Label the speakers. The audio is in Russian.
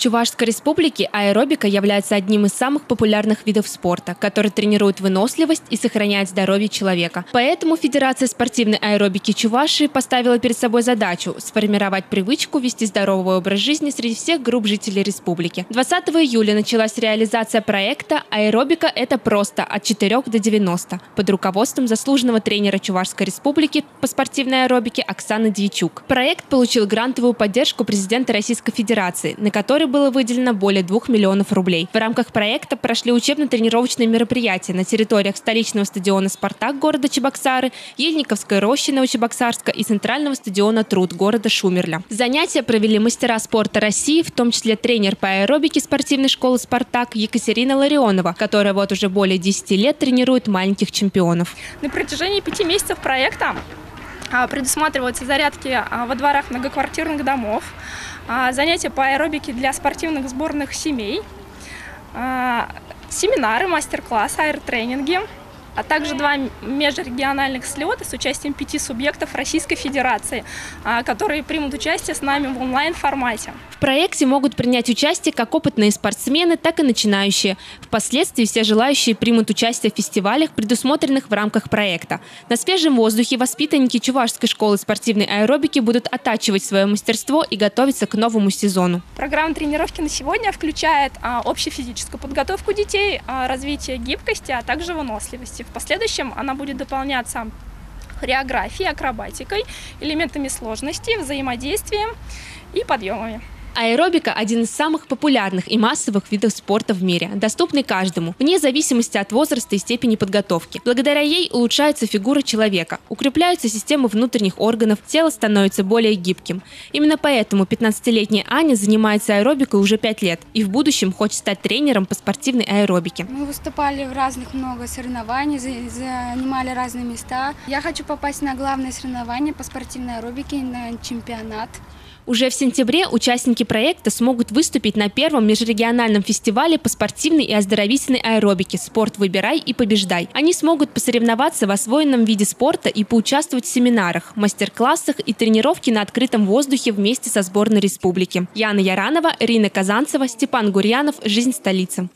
Speaker 1: В Чувашской республике аэробика является одним из самых популярных видов спорта, который тренирует выносливость и сохраняет здоровье человека. Поэтому Федерация спортивной аэробики Чувашии поставила перед собой задачу сформировать привычку вести здоровый образ жизни среди всех групп жителей республики. 20 июля началась реализация проекта «Аэробика – это просто» от 4 до 90 под руководством заслуженного тренера Чувашской республики по спортивной аэробике Оксаны Дьячук. Проект получил грантовую поддержку президента Российской Федерации, на который было выделено более 2 миллионов рублей. В рамках проекта прошли учебно-тренировочные мероприятия на территориях столичного стадиона «Спартак» города Чебоксары, Ельниковской рощи Новочебоксарска и центрального стадиона «Труд» города Шумерля. Занятия провели мастера спорта России, в том числе тренер по аэробике спортивной школы «Спартак» Екатерина Ларионова, которая вот уже более 10 лет тренирует маленьких чемпионов.
Speaker 2: На протяжении 5 месяцев проекта предусматриваются зарядки во дворах многоквартирных домов, занятия по аэробике для спортивных сборных семей, семинары, мастер-классы, аэротренинги, а также 2 межрегиональных слета с участием 5 субъектов Российской Федерации, которые примут участие с нами в онлайн-формате.
Speaker 1: В проекте могут принять участие как опытные спортсмены, так и начинающие. Впоследствии все желающие примут участие в фестивалях, предусмотренных в рамках проекта. На свежем воздухе воспитанники Чувашской школы спортивной аэробики будут оттачивать свое мастерство и готовиться к новому сезону.
Speaker 2: Программа тренировки на сегодня включает общефизическую подготовку детей, развитие гибкости, а также выносливости. В последующем она будет дополняться хореографией, акробатикой, элементами сложности, взаимодействием и подъемами.
Speaker 1: Аэробика – один из самых популярных и массовых видов спорта в мире, доступный каждому, вне зависимости от возраста и степени подготовки. Благодаря ей улучшается фигура человека, укрепляются системы внутренних органов, тело становится более гибким. Именно поэтому 15-летняя Аня занимается аэробикой уже 5 лет и в будущем хочет стать тренером по спортивной аэробике.
Speaker 3: Мы выступали в разных много соревнований, занимали разные места. Я хочу попасть на главное соревнование по спортивной аэробике, на чемпионат.
Speaker 1: Уже в сентябре участники проекта смогут выступить на первом межрегиональном фестивале по спортивной и оздоровительной аэробике «Спорт выбирай и побеждай». Они смогут посоревноваться в освоенном виде спорта и поучаствовать в семинарах, мастер-классах и тренировке на открытом воздухе вместе со сборной республики. Яна Яранова, Ирина Казанцева, Степан Гурьянов. Жизнь столицы.